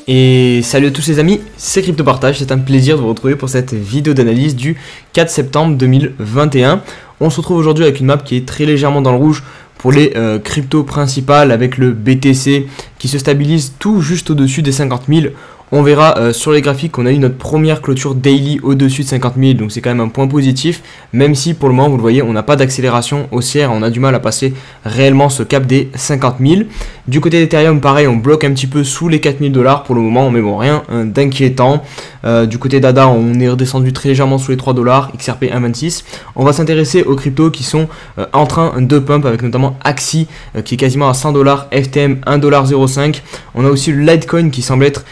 Et salut à tous les amis, c'est CryptoPartage, c'est un plaisir de vous retrouver pour cette vidéo d'analyse du 4 septembre 2021. On se retrouve aujourd'hui avec une map qui est très légèrement dans le rouge pour les cryptos principales, avec le BTC qui se stabilise tout juste au-dessus des 50 000. On verra sur les graphiques qu'on a eu notre première clôture daily au-dessus de 50 000, donc c'est quand même un point positif, même si pour le moment, vous le voyez, on n'a pas d'accélération haussière, on a du mal à passer réellement ce cap des 50 000. Du côté d'Ethereum, pareil, on bloque un petit peu sous les 4 000 $ pour le moment, mais bon, rien d'inquiétant. Du côté d'ADA, on est redescendu très légèrement sous les 3 $, XRP 1,26. On va s'intéresser aux cryptos qui sont en train de pump, avec notamment Axie qui est quasiment à 100 $, FTM 1,05 $. On a aussi le Litecoin qui semble être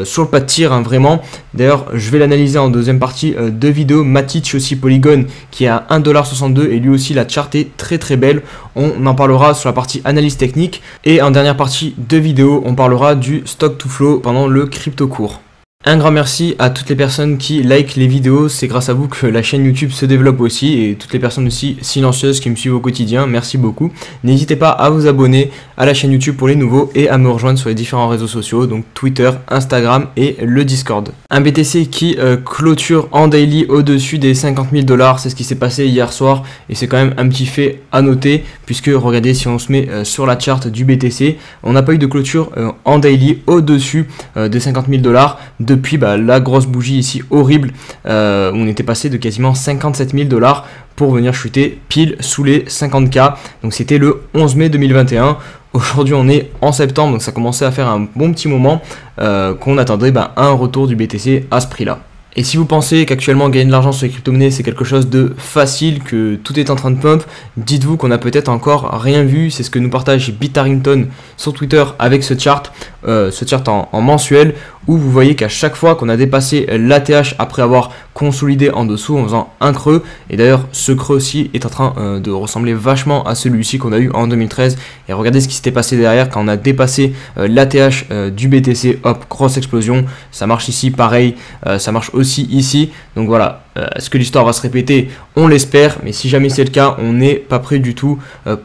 sur le pas de tir, vraiment. D'ailleurs, je vais l'analyser en deuxième partie de vidéo. Matic aussi, Polygon qui est à 1,62 $, et lui aussi la chart est très très belle. On en parlera sur la partie analyse technique, et en dernière partie de vidéo, on parlera du stock to flow pendant le crypto court. Un grand merci à toutes les personnes qui like les vidéos, c'est grâce à vous que la chaîne YouTube se développe aussi, et toutes les personnes aussi silencieuses qui me suivent au quotidien, merci beaucoup. N'hésitez pas à vous abonner à la chaîne YouTube pour les nouveaux et à me rejoindre sur les différents réseaux sociaux, donc Twitter, Instagram et le Discord. Un BTC qui clôture en daily au-dessus des 50 000 $, c'est ce qui s'est passé hier soir, et c'est quand même un petit fait à noter, puisque regardez, si on se met sur la chart du BTC, on n'a pas eu de clôture en daily au-dessus des 50 000 $ depuis la grosse bougie ici horrible, où on était passé de quasiment 57 000 $ pour venir chuter pile sous les 50K. Donc c'était le 11 mai 2021. Aujourd'hui on est en septembre, donc ça commençait à faire un bon petit moment qu'on attendrait un retour du BTC à ce prix là. Et si vous pensez qu'actuellement gagner de l'argent sur les crypto-monnaies c'est quelque chose de facile, que tout est en train de pump, dites-vous qu'on n'a peut-être encore rien vu. C'est ce que nous partage BitHarrington sur Twitter avec ce chart en mensuel, où vous voyez qu'à chaque fois qu'on a dépassé l'ATH après avoir consolidé en dessous en faisant un creux, et d'ailleurs ce creux aussi est en train de ressembler vachement à celui-ci qu'on a eu en 2013, et regardez ce qui s'était passé derrière quand on a dépassé l'ATH du BTC, hop, grosse explosion. Ça marche ici pareil, ça marche aussi ici, donc voilà. Est-ce que l'histoire va se répéter? On l'espère, mais si jamais c'est le cas, on n'est pas prêt du tout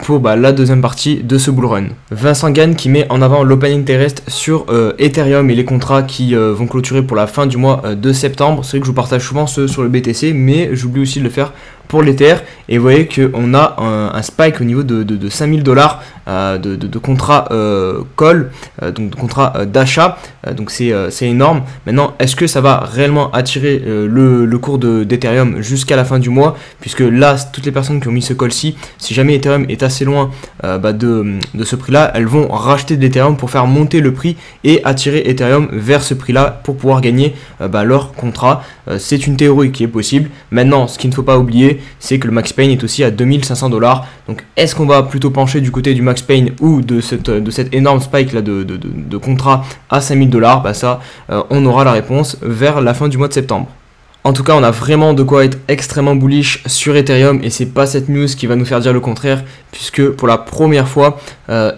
pour la deuxième partie de ce bull run. Vincent Gann qui met en avant l'open interest sur Ethereum et les contrats qui vont clôturer pour la fin du mois de septembre. C'est vrai que je vous partage souvent ceux sur le BTC, mais j'oublie aussi de le faire pour l'Ether, et vous voyez qu'on a un spike au niveau de 5000 $ de contrats call, donc de contrats d'achat, donc c'est énorme. Maintenant, est-ce que ça va réellement attirer le cours d'Ethereum jusqu'à la fin du mois, puisque là, toutes les personnes qui ont mis ce call-ci, si jamais Ethereum est assez loin de ce prix-là, elles vont racheter de l'Ethereum pour faire monter le prix et attirer Ethereum vers ce prix-là pour pouvoir gagner leur contrat. C'est une théorie qui est possible. Maintenant, ce qu'il ne faut pas oublier, c'est que le Max Pain est aussi à 2500 $. Donc est-ce qu'on va plutôt pencher du côté du Max Pain ou de cette énorme spike là de contrat à 5000 $? Ça, on aura la réponse vers la fin du mois de septembre. En tout cas, on a vraiment de quoi être extrêmement bullish sur Ethereum, et c'est pas cette news qui va nous faire dire le contraire, puisque pour la première fois,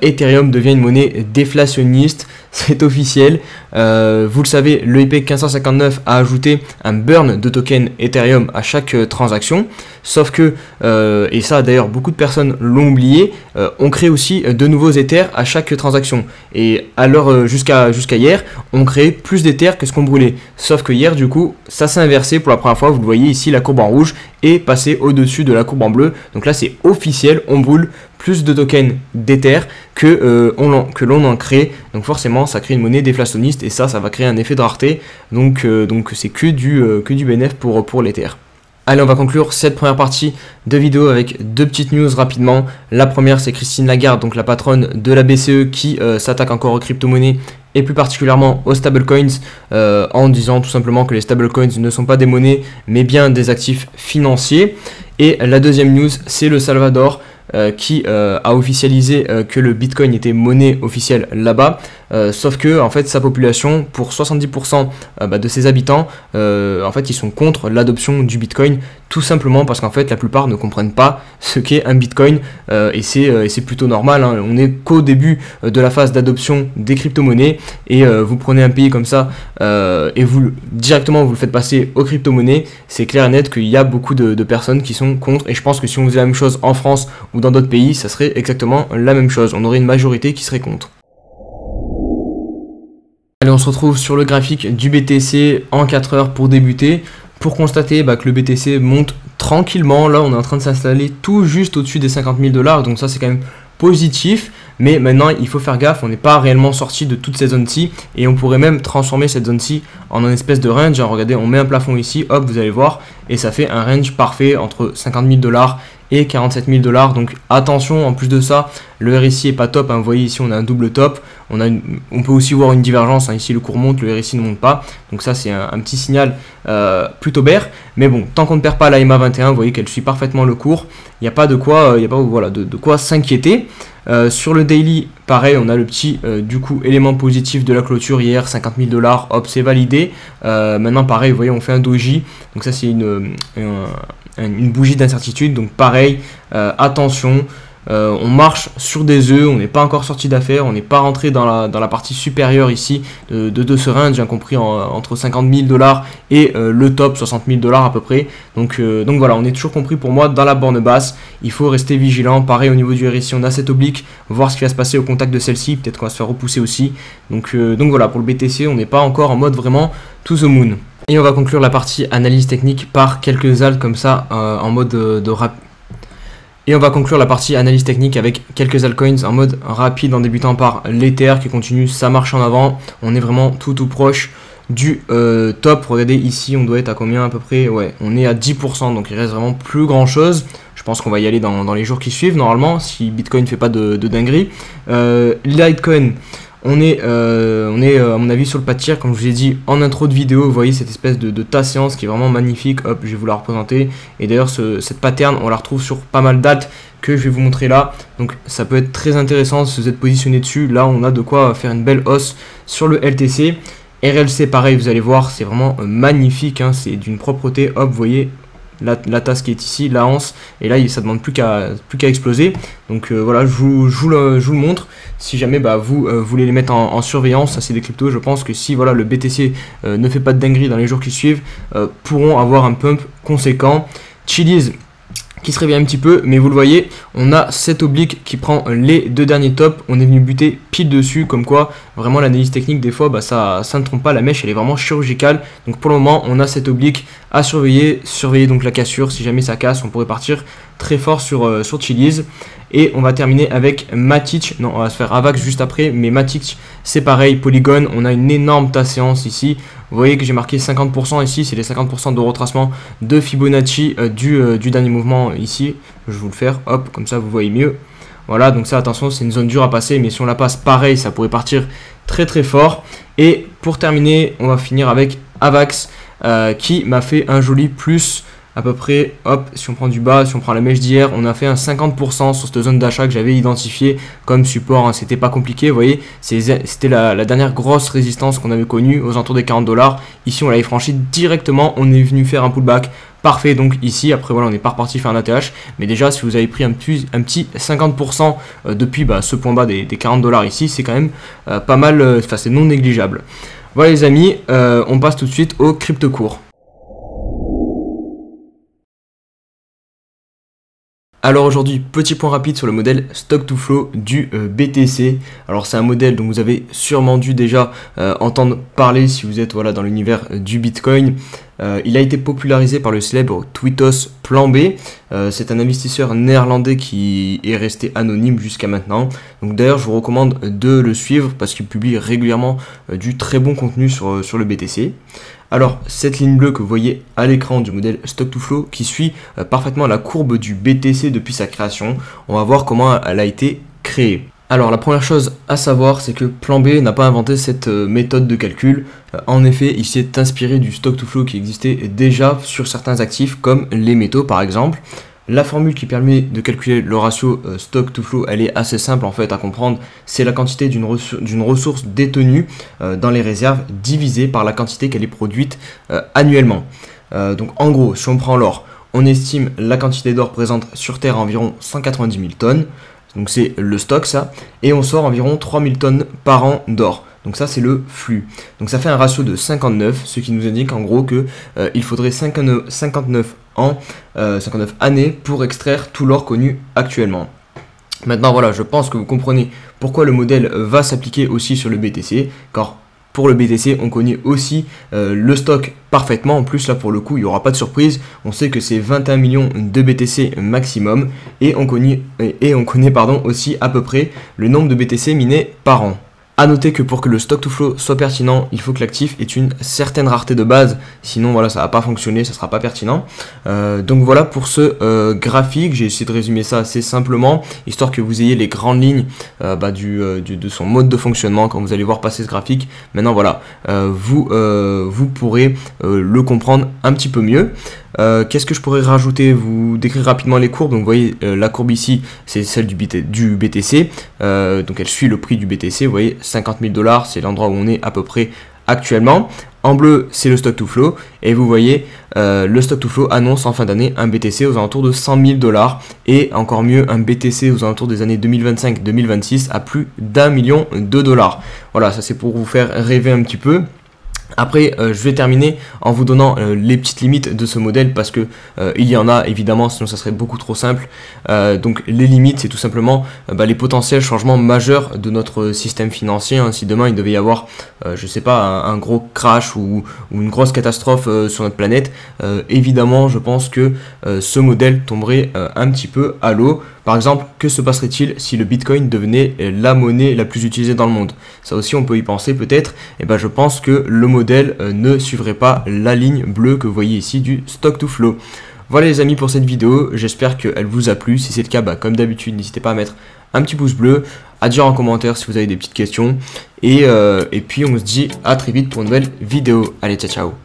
Ethereum devient une monnaie déflationniste. C'est officiel. Vous le savez, l'EIP 1559 a ajouté un burn de token Ethereum à chaque transaction. Sauf que, et ça d'ailleurs beaucoup de personnes l'ont oublié, on crée aussi de nouveaux Ethers à chaque transaction. Et alors jusqu'à hier, on créait plus d'Ethers que ce qu'on brûlait. Sauf que hier, du coup, ça s'est inversé pour la première fois. Vous le voyez ici, la courbe en rouge est passée au-dessus de la courbe en bleu. Donc là, c'est officiel, on brûle plus de tokens d'Ether que l'on en crée. Donc forcément, ça crée une monnaie déflationniste, et ça va créer un effet de rareté. Donc c'est que du bénéfice pour l'Ether. Allez, on va conclure cette première partie de vidéo avec deux petites news rapidement. La première, c'est Christine Lagarde, donc la patronne de la BCE, qui s'attaque encore aux crypto-monnaies et plus particulièrement aux stablecoins, en disant tout simplement que les stablecoins ne sont pas des monnaies mais bien des actifs financiers. Et la deuxième news, c'est le Salvador qui a officialisé que le Bitcoin était monnaie officielle là-bas, sauf que en fait sa population, pour 70% de ses habitants, en fait ils sont contre l'adoption du Bitcoin, tout simplement parce qu'en fait la plupart ne comprennent pas ce qu'est un Bitcoin, et c'est plutôt normal, hein. On n'est qu'au début de la phase d'adoption des crypto-monnaies, et vous prenez un pays comme ça et directement vous le faites passer aux crypto-monnaies, c'est clair et net qu'il y a beaucoup de personnes qui sont contre, et je pense que si on faisait la même chose en France ou dans d'autres pays, ça serait exactement la même chose, on aurait une majorité qui serait contre. Allez, on se retrouve sur le graphique du BTC en 4 heures pour débuter, pour constater que le BTC monte tranquillement. Là, on est en train de s'installer tout juste au-dessus des 50 000 $, donc ça c'est quand même positif. Mais maintenant, il faut faire gaffe, on n'est pas réellement sorti de toutes ces zones-ci et on pourrait même transformer cette zone-ci en une espèce de range. Regardez, on met un plafond ici, hop, vous allez voir, et ça fait un range parfait entre 50 000 $ et 47 000 $. Donc attention, en plus de ça, le RSI est pas top, hein. Vous voyez ici, on a un double top, on peut aussi voir une divergence, hein. Ici le cours monte, le RSI ne monte pas, donc ça c'est un petit signal plutôt bear. Mais bon, tant qu'on ne perd pas la EMA 21, vous voyez qu'elle suit parfaitement le cours, il n'y a pas de quoi, voilà, de quoi s'inquiéter. Sur le daily, pareil, on a le petit du coup élément positif de la clôture hier, 50 000 $, hop, c'est validé. Maintenant pareil, vous voyez, on fait un doji, donc ça c'est une bougie d'incertitude, donc pareil, attention. On marche sur des œufs, on n'est pas encore sorti d'affaires, on n'est pas rentré dans la partie supérieure ici de ce range, j'ai compris entre 50 000 $ et le top 60 000 $ à peu près. Donc voilà, on est toujours compris pour moi dans la borne basse, il faut rester vigilant. Pareil au niveau du RSI, on a cette oblique, voir ce qui va se passer au contact de celle-ci, peut-être qu'on va se faire repousser aussi. Donc voilà, pour le BTC, on n'est pas encore en mode vraiment to the moon. Et on va conclure la partie analyse technique par quelques altcoins comme ça en mode Et on va conclure la partie analyse technique avec quelques altcoins en mode rapide en débutant par l'Ether qui continue sa marche en avant. On est vraiment tout proche du top. Regardez ici, on doit être à combien à peu près? Ouais, on est à 10%, donc il reste vraiment plus grand chose. Je pense qu'on va y aller dans les jours qui suivent normalement, si Bitcoin ne fait pas de dinguerie. Litecoin, on est à mon avis sur le pas de tir, comme je vous ai dit en intro de vidéo. Vous voyez cette espèce de tas séance qui est vraiment magnifique. Hop, je vais vous la représenter. Et d'ailleurs cette pattern, on la retrouve sur pas mal d'alts que je vais vous montrer là. Donc ça peut être très intéressant si vous êtes positionné dessus. Là on a de quoi faire une belle hausse sur le LTC. RLC pareil, vous allez voir, c'est vraiment magnifique, hein, c'est d'une propreté. Hop, vous voyez la tasse qui est ici, la anse, et là ça demande plus qu'à exploser. Donc voilà, je vous le montre. Si jamais vous voulez les mettre en surveillance, ça c'est des cryptos, je pense que si voilà le BTC ne fait pas de dinguerie dans les jours qui suivent, pourront avoir un pump conséquent. Chiliz qui se réveille un petit peu, mais vous le voyez, on a cette oblique qui prend les deux derniers tops, on est venu buter pile dessus, comme quoi vraiment l'analyse technique des fois ça ne trompe pas, la mèche elle est vraiment chirurgicale. Donc pour le moment on a cette oblique à surveiller donc la cassure, si jamais ça casse on pourrait partir très fort sur Chiliz. Et on va terminer avec Matic, non on va se faire Avax juste après, mais Matic c'est pareil, Polygon, on a une énorme tasse séance ici. Vous voyez que j'ai marqué 50% ici, c'est les 50% de retracement de Fibonacci du dernier mouvement ici. Je vais vous le faire, hop, comme ça vous voyez mieux. Voilà, donc ça attention, c'est une zone dure à passer, mais si on la passe pareil, ça pourrait partir très fort. Et pour terminer, on va finir avec Avax qui m'a fait un joli plus à peu près, hop, si on prend du bas, si on prend la mèche d'hier, on a fait un 50% sur cette zone d'achat que j'avais identifiée comme support, hein. C'était pas compliqué, vous voyez, c'était la dernière grosse résistance qu'on avait connue aux alentours des 40 $. Ici on l'avait franchi directement, on est venu faire un pullback parfait. Donc ici après voilà, on n'est pas reparti faire un ATH, mais déjà si vous avez pris un petit 50% depuis ce point bas des 40 $ ici, c'est quand même pas mal, enfin c'est non négligeable. Voilà les amis, on passe tout de suite au crypto cours. Alors aujourd'hui, petit point rapide sur le modèle Stock to Flow du BTC. Alors c'est un modèle dont vous avez sûrement dû déjà entendre parler si vous êtes dans l'univers du Bitcoin. Il a été popularisé par le célèbre Tweetos Plan B. C'est un investisseur néerlandais qui est resté anonyme jusqu'à maintenant. Donc d'ailleurs je vous recommande de le suivre parce qu'il publie régulièrement du très bon contenu sur le BTC. Alors cette ligne bleue que vous voyez à l'écran du modèle Stock to Flow qui suit parfaitement la courbe du BTC depuis sa création, on va voir comment elle a été créée. Alors la première chose à savoir, c'est que Plan B n'a pas inventé cette méthode de calcul. En effet, il s'est inspiré du Stock to Flow qui existait déjà sur certains actifs comme les métaux par exemple. La formule qui permet de calculer le ratio stock to flow, elle est assez simple en fait à comprendre. C'est la quantité d'une ressource détenue dans les réserves divisée par la quantité qu'elle est produite annuellement. Donc en gros, si on prend l'or, on estime la quantité d'or présente sur Terre à environ 190 000 tonnes. Donc c'est le stock ça. Et on sort environ 3000 tonnes par an d'or. Donc ça c'est le flux. Donc ça fait un ratio de 59, ce qui nous indique en gros que il faudrait 59 années pour extraire tout l'or connu actuellement. Maintenant voilà, je pense que vous comprenez pourquoi le modèle va s'appliquer aussi sur le BTC, car pour le BTC, on connaît aussi le stock parfaitement. En plus, là pour le coup, il n'y aura pas de surprise. On sait que c'est 21 millions de BTC maximum et on connaît aussi à peu près le nombre de BTC minés par an. A noter que pour que le stock to flow soit pertinent, il faut que l'actif ait une certaine rareté de base, sinon voilà, ça va pas fonctionner, ça sera pas pertinent. Donc voilà pour ce graphique, j'ai essayé de résumer ça assez simplement, histoire que vous ayez les grandes lignes de son mode de fonctionnement quand vous allez voir passer ce graphique. Maintenant voilà, vous pourrez le comprendre un petit peu mieux. Qu'est-ce que je pourrais rajouter? Vous décrire rapidement les courbes. Donc vous voyez la courbe ici, c'est celle du BTC, donc elle suit le prix du BTC. Vous voyez 50 000 $, c'est l'endroit où on est à peu près actuellement. En bleu, c'est le stock to flow, et vous voyez le stock to flow annonce en fin d'année un BTC aux alentours de 100 000 $, et encore mieux un BTC aux alentours des années 2025-2026 à plus d'1 million de dollars. Voilà, ça c'est pour vous faire rêver un petit peu. Après, je vais terminer en vous donnant les petites limites de ce modèle parce que il y en a évidemment, sinon ça serait beaucoup trop simple. Donc les limites, c'est tout simplement les potentiels changements majeurs de notre système financier. Hein. Si demain il devait y avoir, je sais pas, un gros crash ou une grosse catastrophe sur notre planète, évidemment, je pense que ce modèle tomberait un petit peu à l'eau. Par exemple, que se passerait-il si le Bitcoin devenait la monnaie la plus utilisée dans le monde? Ça aussi, on peut y penser peut-être. Et je pense que le modèle ne suivrait pas la ligne bleue que vous voyez ici du stock to flow. Voilà les amis pour cette vidéo, j'espère qu'elle vous a plu. Si c'est le cas, comme d'habitude, n'hésitez pas à mettre un petit pouce bleu, à dire en commentaire si vous avez des petites questions. Et puis on se dit à très vite pour une nouvelle vidéo. Allez, ciao ciao.